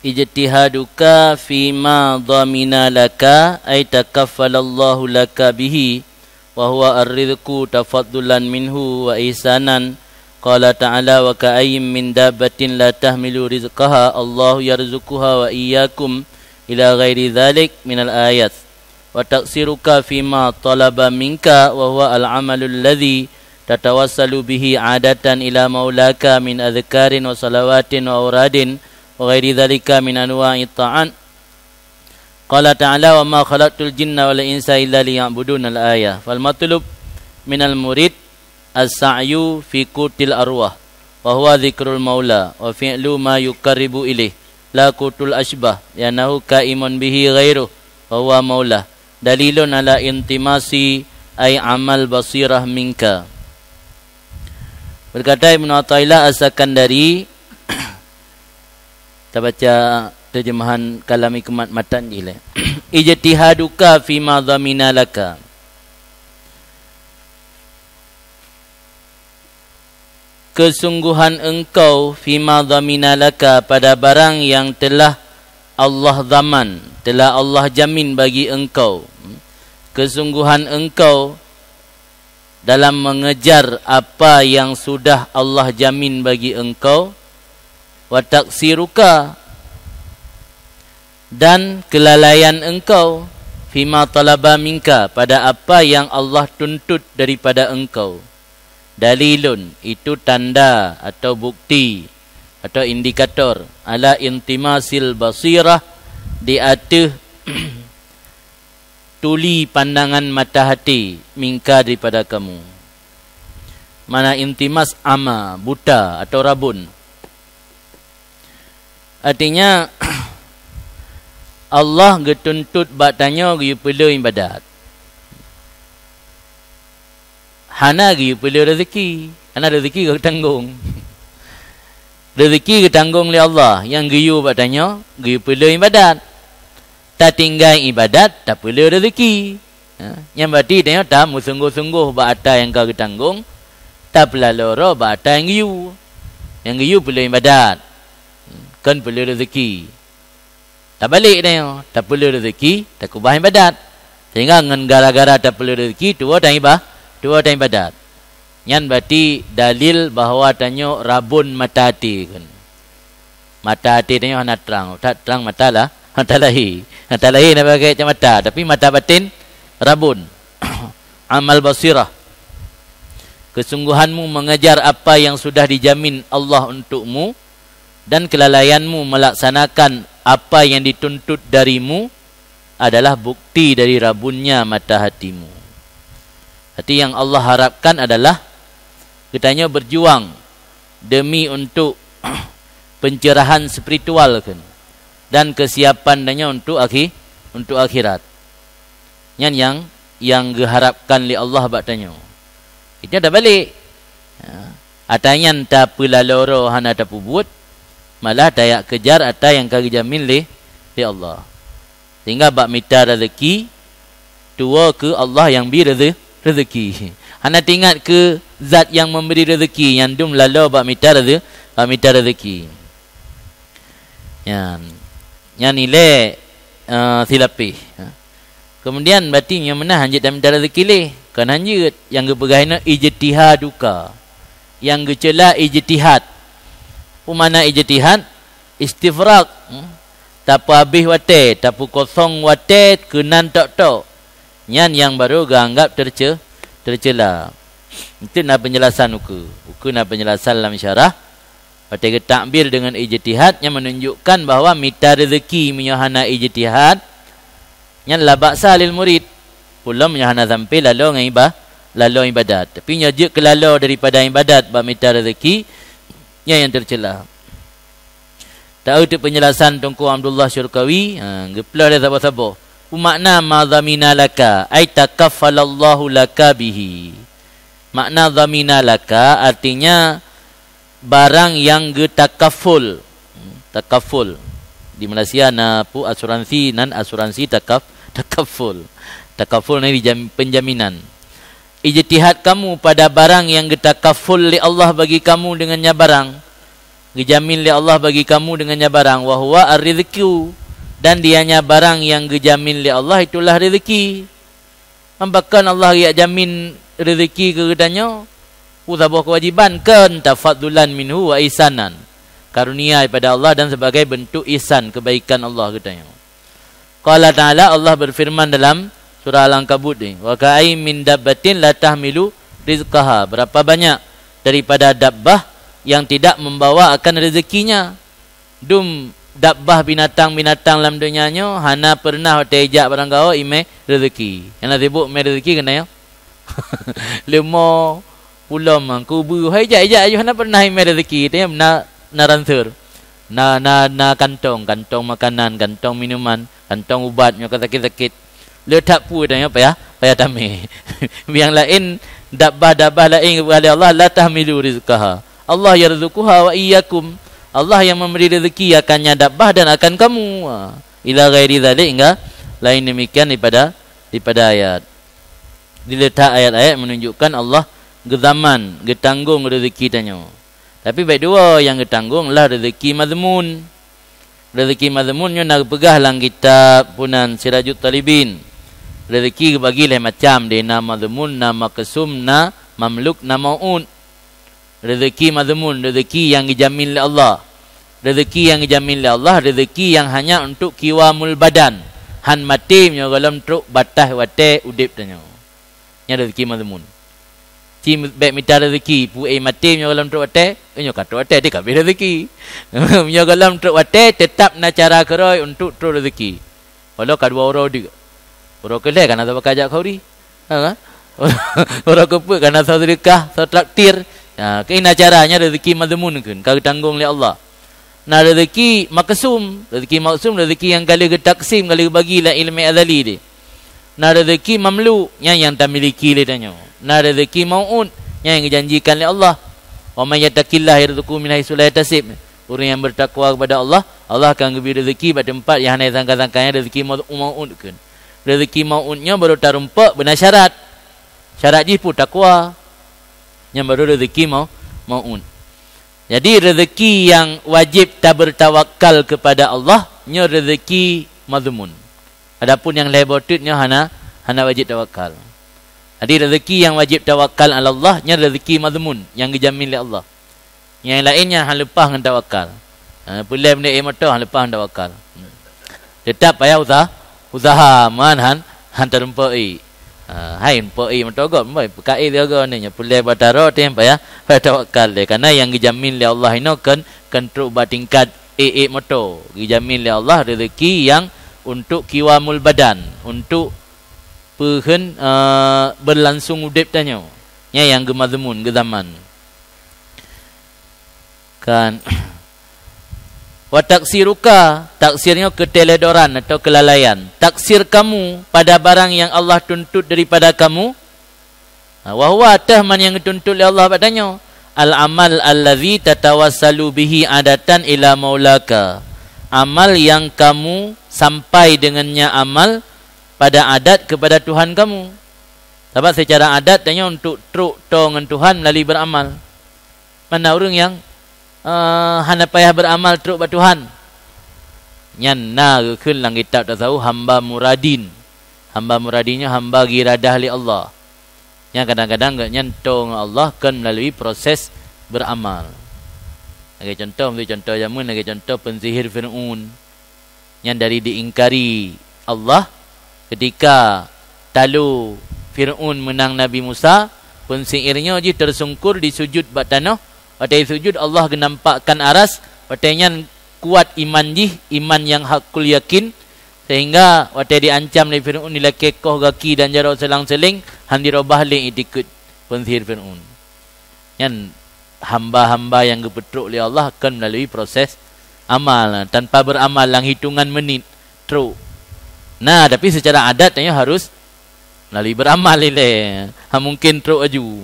ijtihaduka fima dhamina laka ay takaffalallahu laka bihi wa huwa ar-rizqu tafaddulan minhu wa ihsanan. Qala ta'ala wa ka'ayyim min dabbatin la tahmilu rizqaha Allahu yarzuquha wa iyyakum ila ghairi dhalik minal ayat. Wa taqsiruka fima talaba minka wa huwa al-amalu alladhi tatawassalu bihi adatan ila maulaka min adhkarin wa salawatin wa auradin wa ghairi dhalika min anwa'i ta'an. Qala ta'ala wa ma khalaqtul jinna wal insa illa liya'budun al-ayah. Fal matlub minal murid as-sa'yu fi qutil arwah wa huwa dzikrul maula wa fi'lu ma yuqarribu ilaih la qutul ashbah yanahu qa'imun bihi ghairuh wa huwa maula dalilun ala intimasi ay amal basirah minka. Berkata Ibnu Athaillah As-Sakandari, kita baca terjemahan kalam hikmat matan ni. Ijtihaduka fima dhamina laka, kesungguhan engkau fima dhamina laka pada barang yang telah Allah zaman, telah Allah jamin bagi engkau. Kesungguhan engkau dalam mengejar apa yang sudah Allah jamin bagi engkau. Wa taqsiruka, dan kelalaian engkau fima talaba minka, pada apa yang Allah tuntut daripada engkau. Dalilun, itu tanda atau bukti atau indikator ala intimasil basirah, di atas tuli pandangan mata hati minka, daripada kamu. Mana intimas ama, buta atau rabun. Artinya Allah getuntut batanya gi perlu ibadat. Hana gi perlu rezeki. Hana rezeki ke tanggung. Rezeki ke tanggung oleh Allah. Yang giyu batanya gi perlu ibadat. Tak tinggal ibadat, tak perlu rezeki. Yang berarti tanya tak sungguh-sungguh bata yang kau tanggung, tak pelaloro bata yang giyu. Yang giyu perlu ibadat. Kan perlu rezeki. Tak balik tanya, tak perlu rezeki, tak kubah ibadat. Sehingga dengan gara-gara tak perlu rezeki, dua tak ibadat. Yang berarti dalil bahawa tanya rabun mata hati kan. Mata hati tanya hana terang. Tak terang mata lah. Mata lahir. Mata lahir nak pakai mata. Tapi mata batin rabun. Amal basirah. Kesungguhanmu mengejar apa yang sudah dijamin Allah untukmu, dan kelalaianmu melaksanakan apa yang dituntut darimu adalah bukti dari rabunnya mata hatimu. Hati yang Allah harapkan adalah katanya berjuang demi untuk pencerahan spiritual kan, dan kesiapan danya untuk akhirat. Yang diharapkan oleh Allah batanya. Itu dah balik. Atanya tak pelaloro hana tak buat, malah dayak kejar atas yang kau jamin oleh Allah. Sehingga bak minta rezeki tua ke Allah yang beri rezeki. Hana tinggal ke zat yang memberi rezeki, yang dum lalu bak minta rezeki. Yang nilai silapih. Kemudian berarti yang mana hanjit dan minta rezeki leh. Kan hanjit yang bergahina ijtihaduka. Yang gecela ijtihad. Mana ijtihad? Istifraq. Tapu habis wate, tapu kosong wate, kenan tok-tok. Yang baru anggap tercela. Itu nak penjelasan uku. Uku nak penjelasan dalam syarah. Pada takbir dengan ijtihad yang menunjukkan bahawa minta rezeki menyahana ijtihad yang la ba'sa lil murid. Pula menyahana sampai lalu ibadat. Tapi nyajak ke lalu daripada ibadat bab minta rezeki yang tercela. Tahu tu penjelasan Tunku Abdullah Syurkawi, gepla dia sabar-sabar. Makna ma dhamina laka ay takaffalallahu laka bihi. Makna dhamina laka artinya barang yang getakaful. Takaful. Di Malaysia na pu asuransi nan asuransi takaful. Takaful ni penjaminan. Ijtihad kamu pada barang yang getakaful li Allah bagi kamu dengannya barang. Gejamin li Allah bagi kamu dengannya barang. Wa huwa ar-rizqu. Dan dianya barang yang gejamin li Allah itulah rezeki. Bahkan Allah yang jamin rezeki ke katanya. Sebuah kewajiban kan tafaddulan minhu wa ihsanan. Karunia daripada Allah dan sebagai bentuk ihsan kebaikan Allah katanya. Qala ta'ala, Allah berfirman dalam surah Al-Ankabut ni, wa ka'ay min dabbatin la tahmilu rizqaha. Berapa banyak daripada dabbah yang tidak membawa akan rezekinya. Dabbah binatang-binatang dalam dunianya hana pernah tejak barang kau ime rezeki. Yang nak sibuk ime rezeki kena ya. Lemo pulau kubu hejak-hejak aja hana pernah ime rezeki. Tanya na ransur. Na kantong makanan, kantong minuman, kantong ubat nyo sakit-sakit. Letak pu tanya apa ya? Payah tamih. Yang lain dabbah lain kepada Allah la tahmilu rizqaha. Allah yarzuquha wa iyyakum. Allah yang memberi rezeki akannya dabbah dan akan kamu. Ila ghairi dzalik enggak lain demikian daripada ayat. Diletak ayat-ayat menunjukkan Allah gezaman, getanggung rezeki tanya. Tapi baik dua yang getanggung lah rezeki mazmun. Rezeki mazmunnya nak pegah lang kitab punan Sirajut Talibin. Rezeki bagi lain macam dia nama mazmun, nama kesum, na mamluk, na maun. Rezeki mazmun, rezeki yang dijamin oleh Allah. Rezeki yang dijamin oleh Allah, rezeki yang hanya untuk kiwamul badan. Han mati nyo dalam truk batas wate udip tanya. Nya rezeki mazmun. Tim baik minta rezeki pu mati nyo dalam truk wate, nyo kat truk wate dia kabeh rezeki. Nyo dalam truk wate tetap na cara keroi untuk truk rezeki. Walau kadua orang dia. Orang kelai kan ada bakajak khauri. Ha? Orang keput kan ada sedekah, traktir. Ya, kena caranya rezeki mazmun kan, kau tanggung oleh Allah. Nah rezeki maksum, rezeki yang kali taksim, kali bagi lah ilmu azali dia. Nah rezeki mamlu, yang tak miliki dia tanya. Nah rezeki mau'un, yang dijanjikan oleh Allah. Wa may yattaqillah yarzuqhu min haitsu la yahtasib. Orang yang bertakwa kepada Allah, Allah akan beri rezeki pada tempat yang hanya sangka-sangkanya rezeki mau'un kan. Rezeki mau'unnya baru tarumpak benar syarat. Syarat dia pun takwa. Yang baru rezeki mau'un. Jadi rezeki yang wajib tak bertawakal kepada Allah nya rezeki mazmun. Adapun yang lebotutnya hana wajib tawakal. Jadi rezeki yang wajib tawakal ala Allah nya rezeki mazmun yang dijamin oleh Allah. Yang lainnya hang lepas dengan tawakal. Pulai benda motor hang lepas dengan tawakal. Tetap payah usaha man han terempai. Hai poi matogot mai pekai dia ga ni pulai bataro tem ya tawakal dia karena yang dijamin oleh Allah ini kan truk batingkat motor dijamin oleh Allah rezeki yang untuk kiwamul badan untuk pehen berlangsung udip tanya nya yang gemazmun gezaman kan. Wa taksiruka, taksirnya keteledoran atau kelalaian. Taksir kamu pada barang yang Allah tuntut daripada kamu. Wa huwa tahman yang dituntut oleh Allah padanya. Al-amal allazi tatawassalu bihi adatan ila maulaka. Amal yang kamu sampai dengannya amal pada adat kepada Tuhan kamu. Sebab secara adat tanya untuk truk dengan Tuhan melalui beramal. Mana orang yang hana payah beramal teruk buat Tuhan. Nyan na keun lang kitab tak tahu hamba muradin. Hamba muradinnya hamba giradah li Allah. Yang kadang-kadang nyan tong Allah kan melalui proses beramal. Lagi contoh jamun, lagi contoh pensihir Fir'aun. Yang dari diingkari Allah ketika talu Fir'aun menang Nabi Musa, pensihirnya je tersungkur di sujud bat tanah. Pada sujud Allah genampakkan aras. Patanya kuat iman iman yang hakul yakin. Sehingga waktu diancam oleh Fir'aun nilai kekoh gaki dan jarak selang-seling. Handiro bahling itikut pensihir Fir'aun. Yang hamba-hamba yang kepetruk oleh Allah akan melalui proses amal. Tanpa beramal lang hitungan menit. True. Nah tapi secara adat tanya harus melalui beramal ile. Mungkin true aju.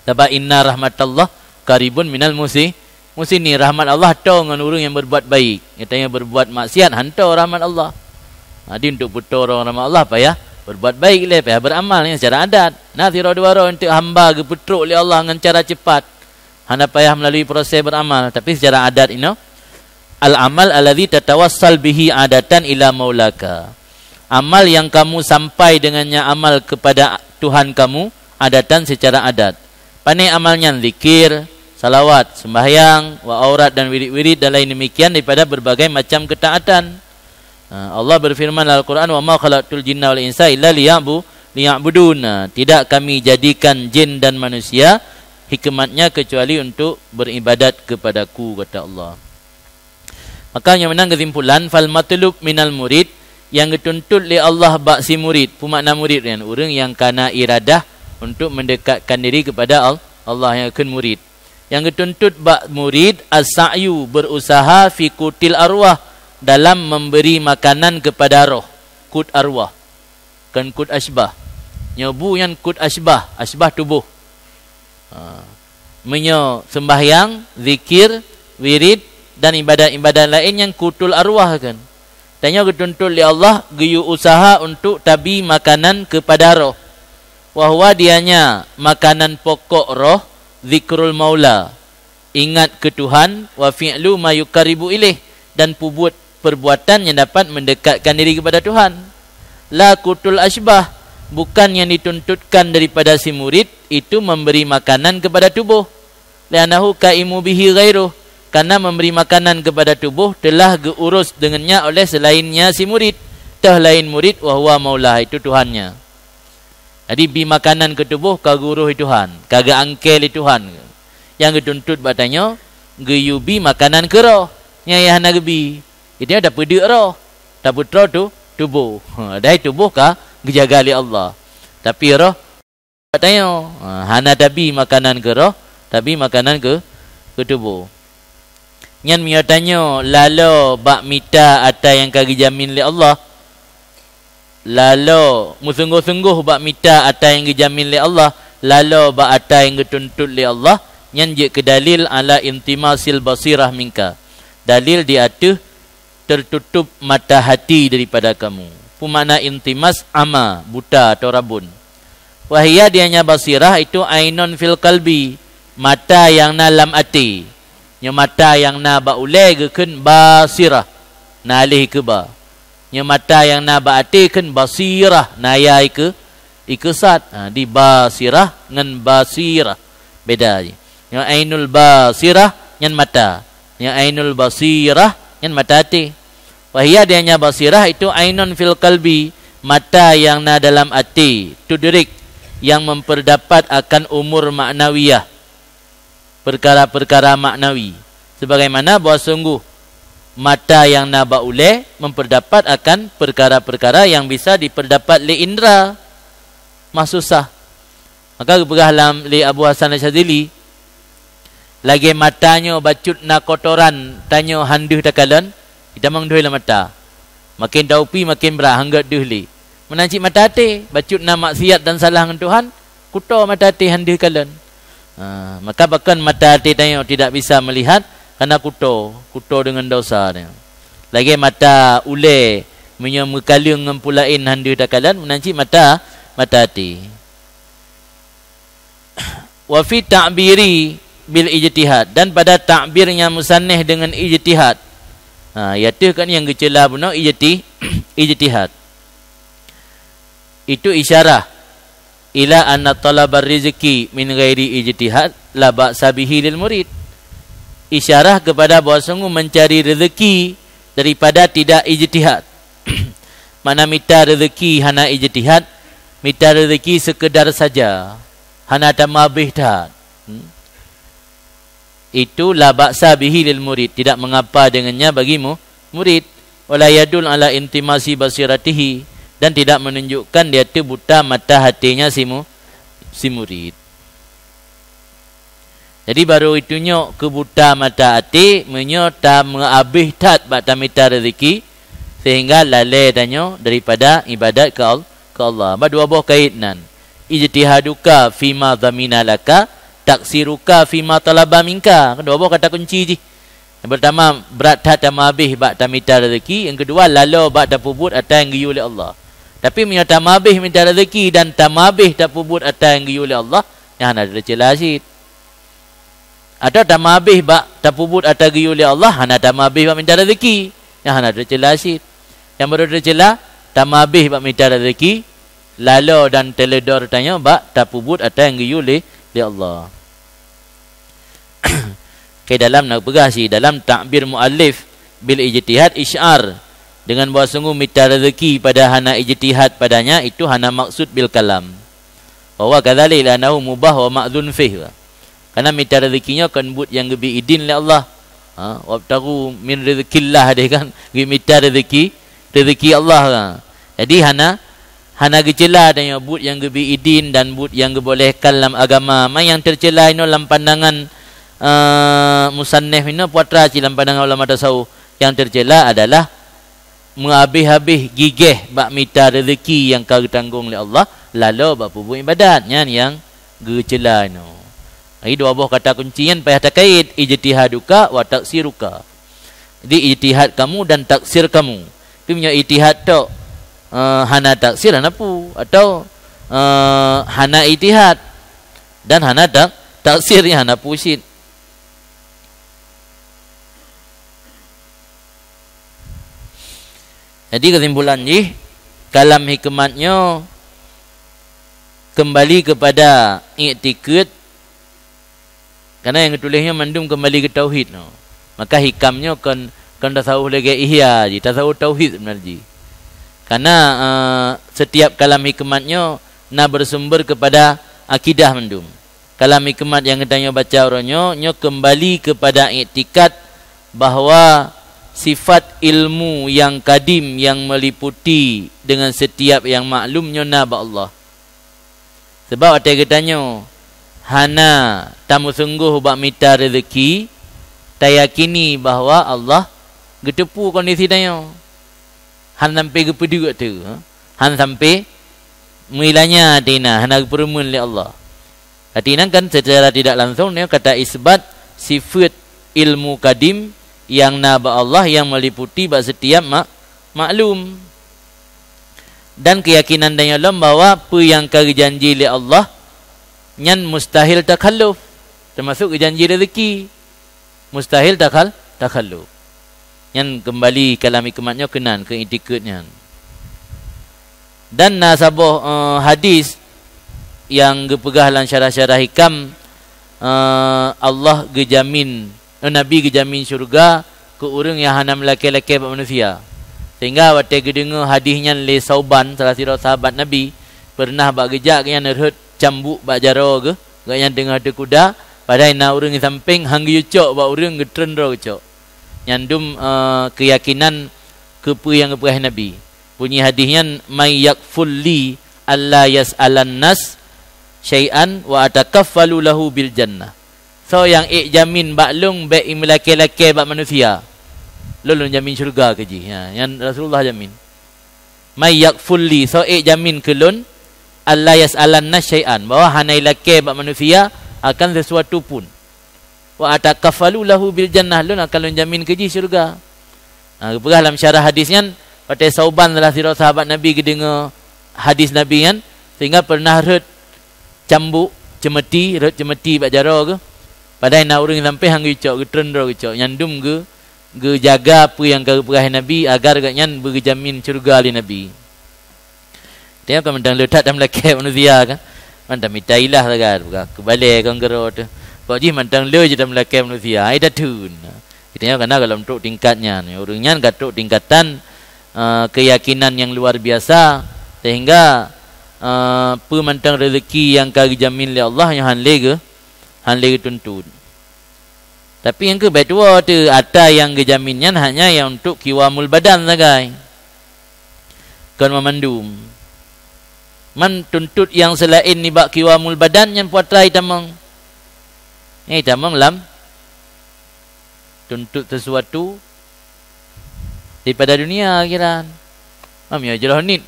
Sebab inna rahmatallah karibun minal musini rahmat Allah tong dengan orang yang berbuat baik. Katanya berbuat maksiat hantar rahmat Allah. Jadi untuk putar orang rahmat Allah payah berbuat baik payah beramal secara adat. Nah tira dua untuk hamba keputruk oleh Allah dengan cara cepat. Hana payah melalui proses beramal, tapi secara adat al-amal alladhi tatawassal bihi adatan ila maulaka. Amal yang kamu sampai dengannya amal kepada Tuhan kamu adatan secara adat. Pandai amalnya zikir, salawat, sembahyang, wa aurat dan wirid-wirid dan lain demikian daripada berbagai macam ketaatan. Allah berfirman dalam Al-Quran, wa ma khalaqtul jinna wal insa illa liya'budun. Tidak kami jadikan jin dan manusia hikmatnya kecuali untuk beribadat kepadaku, kata Allah. Maka yang menang kesimpulan, fal matlub minal murid, yang dituntut oleh Allah bak si murid, pemakna murid kan, orang yang kana iradah untuk mendekatkan diri kepada Allah yang akan murid. Yang dituntut bak murid as-sa'yu, berusaha fi kutil arwah, dalam memberi makanan kepada roh, kut arwah, kan kut asbah. Nyobu yang kut asbah tubuh. Menyo sembahyang, zikir, wirid dan ibadat-ibadat lain yang kutul arwah kan. Tanya dituntut oleh Allah geyu usaha untuk tabi makanan kepada roh. Wahwa dianya makanan pokok roh zikrul maula, ingat ke Tuhan, wa fi'lu ma yukaribu ilaih, dan perbuatan yang dapat mendekatkan diri kepada Tuhan. La kutul asbah, bukan yang dituntutkan daripada si murid itu memberi makanan kepada tubuh. Li'annahu kaimu bihi ghairuh, karena memberi makanan kepada tubuh telah geurus dengannya oleh selainnya si murid. Tah lain murid wa huwa maulah, itu Tuhannya. Jadi bi makanan ke tubuh kaguruh Tuhan, kagak angkel Tuhan. Yang dituntut batanya geyubi makanan ke roh. Nya hana gebi. Itu ada pedek roh. Tak putra tu tubuh. Dai tubuh ka gejaga oleh Allah. Tapi roh batanya hana tabi makanan ke roh, tapi makanan ke tubuh. Nyan miatanya lalo bak mita ata yang kagi jamin oleh Allah. Lalo musungguh-sungguh bak mita ata yang dijamin oleh Allah, lalo bak ata yang dituntut oleh Allah, nyan je ke dalil ala intimasil basirah minka. Dalil di atas tertutup mata hati daripada kamu. Pemakna intimas ama, buta atau rabun. Wahia dianya basirah itu ainun fil qalbi, mata yang na lam ati. Nya mata yang na ba ulai gekeun basirah, na alih ke ba. Nya mata yang na ba ati keun basirah, na ya ike sat. Di basirah ngan basirah beda je. Nya ainul basirah nyan mata. Nya ainul basirah nyan mata hati. Wahia dianya basirah itu ainun fil qalbi, mata yang na dalam hati, tudrik, yang memperdapat akan umur maknawiyah, perkara-perkara maknawi. Sebagaimana bahawa sungguh mata yang na baule memperdapat akan perkara-perkara yang bisa diperdapat li indra, masusah. Maka berahlam li Abu Hasan Al-Syadzili, lagi matanya bacut na kotoran, tanya handuh takalan, kita mangduh la mata. Makin daupi makin berat hanggat duhli. Menancik mata hati, bacut na maksiat dan salah dengan Tuhan, kuto mata hati handuh kalan. Maka bahkan mata hati tanya tidak bisa melihat karena kuto dengan dosa dia. Lagi mata ule menyamukaliung ngempulain handu takalan menancik mata hati. Wa fi ta'biri bil ijtihad, dan pada takbirnya musannih dengan ijtihad. Iaitu kan yang gecela benar ijtihad. Itu isyarah ila anna talabar rizki min ghairi ijtihad la ba'sa bihi lil murid. Isyarah kepada bahawa sungguh mencari rezeki daripada tidak ijtihad. Mana minta rezeki hana ijtihad, minta rezeki sekedar saja, hana tamabih tak. Itu la ba'sa bihi lil murid, tidak mengapa dengannya bagimu murid. Wala yadul ala intimasi basiratihi, dan tidak menunjukkan dia tu buta mata hatinya si murid. Jadi baru itunya kebuta mata hati menyota mengabih tat bak tamita rezeki, sehingga lalai danyo daripada ibadat ke Allah. Dua buah kaitan. Ijtihaduka fima dhamina laka, taksiruka fima talaba minka. Dua buah kata kunci je. Yang pertama, berat tat tamabih bak tamita rezeki. Yang kedua, lalu bak tapubut atau yang giyu oleh Allah. Tapi menyota tamabih minta rezeki dan tamabih tapubut atau yang giyu oleh Allah, yang ada celah sikit. Atau tamah habis bak tapubut atagi oleh Allah, hana tamah habis bak minta rezeki. Yang hana tercela asid. Yang baru tercela tamah habis bak minta rezeki, lalo dan teledor tanya bak tapubut atagi oleh Allah. Okay, dalam nak pegasi dalam takbir muallif bil ijtihad isyar dengan bahawa sungguh minta rezeki pada hana ijtihad padanya itu hana maksud bil kalam. Bahwa kadzalik lanahu mubah wa ma'dzun fih. Karena minta rezekinya kan buat yang lebih idin oleh Allah. Wabtagu min rizqillah dia kan, minta rezeki Allah kan. Jadi hana gecela dan yang buat yang lebih idin dan buat yang dibolehkan dalam agama. Yang tercela ini dalam pandangan musannif ini puatra dalam pandangan ulama tasawuf. Yang tercela adalah menghabis-habis gigih bak minta rezeki yang kau tanggung oleh Allah, lalu bak buat ibadatnya yang gecela ini. Ini dua buah kata kuncian payah terkait ijtihaduka wa taksiruka. Jadi ijtihad kamu dan taksir kamu. Itu punya ijtihad tu hana taksir hana pu, atau hana ijtihad dan hana taksirnya hana pusit. Jadi kesimpulan ni kalam hikmatnya kembali kepada i'tikad. Karena yang tulisnya mandum kembali ke tauhid no. Maka hikamnya kan tasawuf lagi ihya ji, tasawuf tauhid sebenarnya. Karena setiap kalam hikmatnya nak bersumber kepada akidah mandum. Kalam hikmat yang kita baca orangnya nyo kembali kepada i'tikad bahawa sifat ilmu yang kadim yang meliputi dengan setiap yang maklumnya naba Allah. Sebab ada katanya hana tamu sungguh bak minta rezeki, tayakini bahawa Allah getepu kondisi tanya. Han sampai kepedu tu, han sampai mulanya tina hana perumun oleh Allah. Artinya kan secara tidak langsung dia kata isbat sifat ilmu kadim yang naba Allah yang meliputi bak setiap maklum. Dan keyakinan dan dalam bahawa apa yang kau janji oleh Allah nyan mustahil takhalluf, termasuk janji rezeki mustahil takhalluf. Nyan kembali kalam hikmatnya kenan ke i'tikadnya. Dan nasabah hadis yang gepegah dalam syarah-syarah hikam, Allah gejamin, Nabi gejamin syurga ke orang yang hana melaki-laki manusia. Sehingga waktu gedengar hadisnya le Sauban, salah satu sahabat Nabi, pernah bak gejak yang nerhut cambuk bak jaro ke yang tengah ada kuda, padahal nak orang di samping hang yucok bak orang getrendro cok. Nyandum keyakinan kepu yang kepuah Nabi. Bunyi hadisnya may yakful li alla yas'alan nas syai'an wa atakaffalu lahu bil jannah. So yang jamin bak long bak laki-laki bak manusia. Lolong jamin syurga ke ji. Yang Rasulullah jamin. May yakful li, so jamin ke lon Allah yas'alanna syai'an, bahawa hanai laki bak manusia akan sesuatu pun. Wa atakafalu lahu bil jannah, lun akan jamin keji syurga. Kepegah dalam syarah hadisnya pada Sauban salah satu sahabat Nabi kedengar hadis Nabi kan, sehingga pernah ret cambuk cemeti bak jaro ke. Padahal nak orang sampai hang gicok ke trendro gicok nyandum ke jaga apa yang kepegah Nabi agar gaknyan berjamin syurga li Nabi. Dia kan mentang letak dalam laki manusia kan. Mentang mitailah kan. Kebalik kan gerot. Pak ji mentang le je dalam laki manusia. Ai dah tun. Kita kena kalau untuk tingkatnya. Orangnya gatuk tingkatan keyakinan yang luar biasa sehingga mentang rezeki yang kau jamin oleh Allah yang han lege tuntut. Tapi yang kebaik dua tu ada yang kejaminnya hanya yang untuk kiwamul badan saja. Kan memandum. Man tuntut yang selain ni bak kiwamul badan yang puatrai tamang. Tamang lam tuntut sesuatu daripada dunia akhiran. Ya jerohnit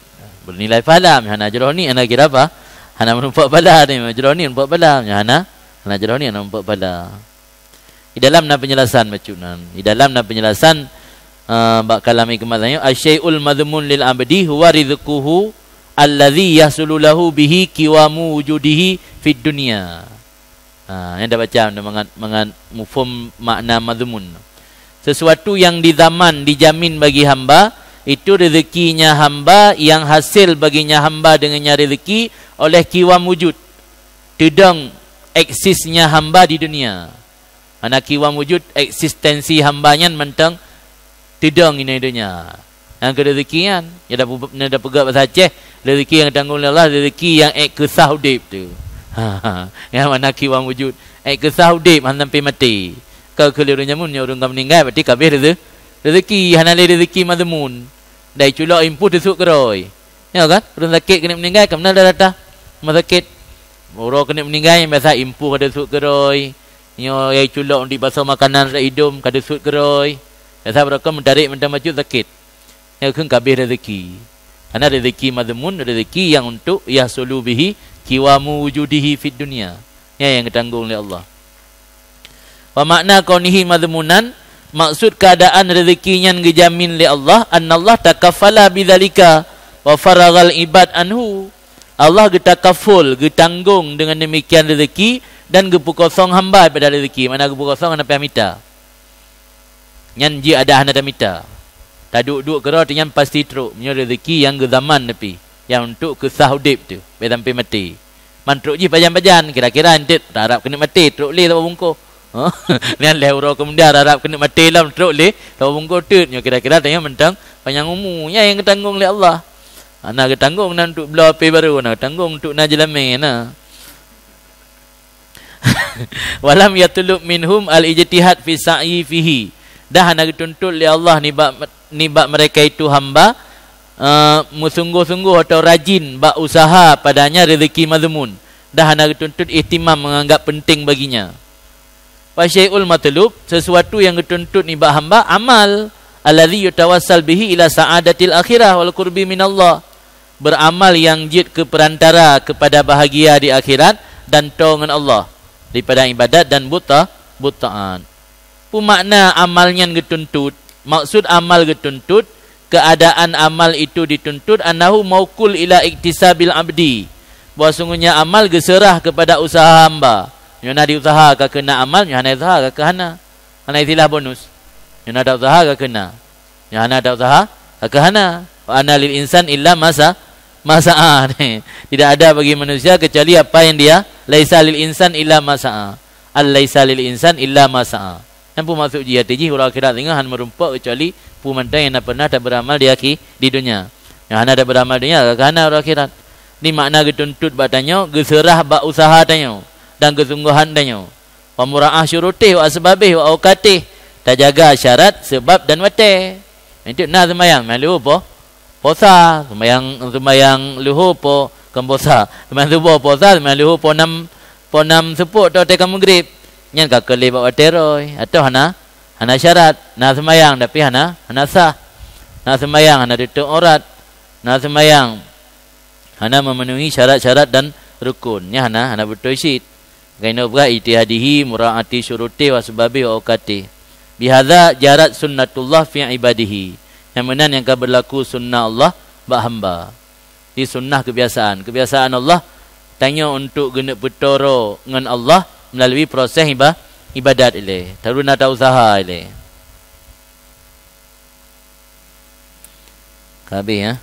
bernilai pahala, hana jerohnit hana kira apa? Hana menumpak pahala ni, jerohnit menumpak pahala, hana jerohnit hana menumpak pahala. Di dalam penjelasan macunan, di dalam penjelasan bak kalami kemasannya asyai'ul madhmun lil abdi huwa rizquhu allazi yahsulu lahu bihi qiwamu wujudihi fid dunya. Yang dah baca dengan mufhum makna madmun. Sesuatu yang di zaman dijamin bagi hamba, itu rezekinya hamba yang hasil baginya hamba dengannya rezeki oleh kiwam wujud. Tidak eksisnya hamba di dunia. Mana kiwam wujud eksistensi hambanya mentang tidak ini dunia. Yang ke rezeki kan, dia dah pegang bahasa Aceh, rezeki yang tanggung oleh Allah, rezeki yang kesah udip tu. Yang mana kiwam wujud kesah udip sampai mati. Kau kelirunya mun orang kau meninggal berarti kabeh rezeki hanale rezeki madmun. Dai culak input esuk keroi. Ya kan? Orang sakit kena meninggal kemana dah datang? Rumah sakit. Orang kena meninggal yang biasa input kada esuk keroi. Nyo ai culak di basuh makanan dak hidung kada esuk keroi. Biasa mereka mendarik mentang maju sakit. Ya kan kabeh rezeki. Ana rezeki madmun, rezeki yang untuk yahsulu bihi kiwamu wujudihi fid dunya. Ya yang ditanggung oleh Allah. Wa makna kaunihi madmunan, maksud keadaan rezekinya yang dijamin oleh Allah, annallah takaffala bidzalika wa faragal ibad anhu. Allah getakaful, getanggung dengan demikian rezeki dan gepukosong hamba pada rezeki. Mana gepukosong ana pamita. Nyan ji ada hana mita. Taduk-duk kera tinyan pasti truk. Punya rezeki yang ke zaman tapi yang untuk kesah udip tu sampai mati. Mantruk ji pajan-pajan kira-kira entit harap kena mati truk le tak bungko. Nian le uro kemudian harap kena mati lah truk le tak bungko tut. Kira-kira tanya mentang panjang umurnya yang ketanggung oleh Allah. Ana ketanggung nan untuk belah api baru na tanggung untuk najlame na. Walam yatulub minhum al-ijtihad fi sa'i fihi. Dah nak dituntut oleh Allah nibak mereka itu hamba sungguh-sungguh atau rajin bak usaha padanya rezeki mazmun. Dah nak dituntut ihtimam menganggap penting baginya. Wa syai'ul matlub, sesuatu yang dituntut nibak hamba amal allazi yutawassal bihi ila sa'adatil akhirah wal qurbi minallah. Beramal yang jid ke perantara kepada bahagia di akhirat dan tolong Allah daripada ibadat dan butaan. Makna amalnya dituntut, maksud amal dituntut, keadaan amal itu dituntut annahu maukul ila iktisabil abdi. Bahawa sungguhnya amal geserah kepada usaha hamba. Nyona diusaha ka kena amal, nyona usaha ka kena. Ana istilah bonus. Nyona ada usaha ka kena. Nyona ada usaha ka kena. Wa ana lil insan illa masa'a. Tidak ada bagi manusia kecuali apa yang dia laisa lil insan illa masa'a. Al laisa lil insan illa masa'a. Nampu masuk jihad ji hura akhirat tengah han merumpak kecuali pumantang yang pernah tak beramal di dunia. Yang hana ada beramal dunia kerana hura akhirat. Ni makna dituntut batanya geserah bak usaha tanya dan kesungguhan tanya. Pemura'ah syurutih wa asbabih wa awqatih. Tak jaga syarat, sebab dan waktu. Itu nak sembahyang malu apa? Puasa, sembahyang luhur po kemposa. Sembahyang subuh puasa, sembahyang luhur po 6 sepuk atau tekan maghrib. Nyan ka kelih bawa teroi atau hana syarat nak sembahyang tapi hana sah. Nak sembahyang hana tutup aurat. Nak sembahyang hana memenuhi syarat-syarat dan rukunnya hana betul syid. Kaina buka itihadihi muraati syuruti wa sababi wa awqati. Bihadza jarat sunnatullah fi ibadihi. Yang mana yang berlaku sunnah Allah bak hamba. Di sunnah kebiasaan Allah tanya untuk guna bertoro dengan Allah melalui proses ibadat ile. Tahu nak tahu usaha ile. Kabeh ya.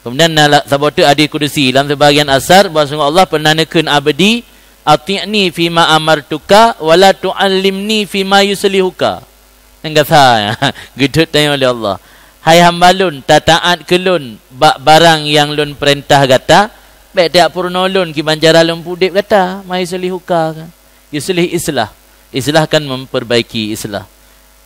Kemudian sabatu hadis kudusi dalam sebahagian asar bahawa Allah pernah nekeun abdi ati'ni fima amartuka wala tu'allimni fima yuslihuka. Enggak sah. Gedut tanya oleh Allah. Hai hamba lun taat kelun bak barang yang lun perintah kata. Baik tak purna lun ki banjara lun pudip kata mai selihuka kan. Islah kan memperbaiki islah.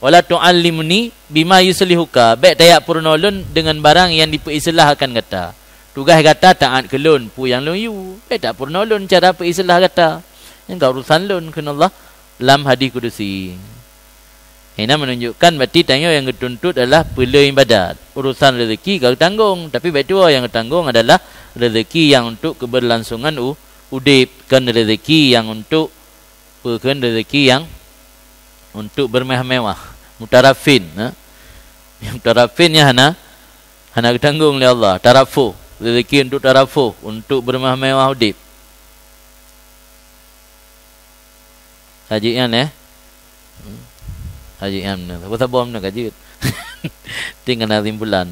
Wala tu'allimni bima yuslihuka. Baik tak purna lun dengan barang yang diperislah-kan kata. Tugas kata taat ke lun pu yang lun yu. Baik tak purna lun cara perislah kata. Yang urusan lun kena Allah dalam hadis kudusi. Ini menunjukkan berarti tanya yang dituntut adalah pela ibadat. Urusan rezeki kau tanggung. Tapi betul yang tanggung adalah rezeki yang untuk keberlangsungan udip. Kan rezeki yang untuk rezeki yang untuk bermewah-mewah. Mutarafin. Mutarafinnya hana tanggung oleh Allah. Tarafuh. Rezeki untuk tarafuh. Untuk bermewah-mewah udip. Haji yan Haji yan. Apa sabar mana kajut. Tinggal nazim bulan.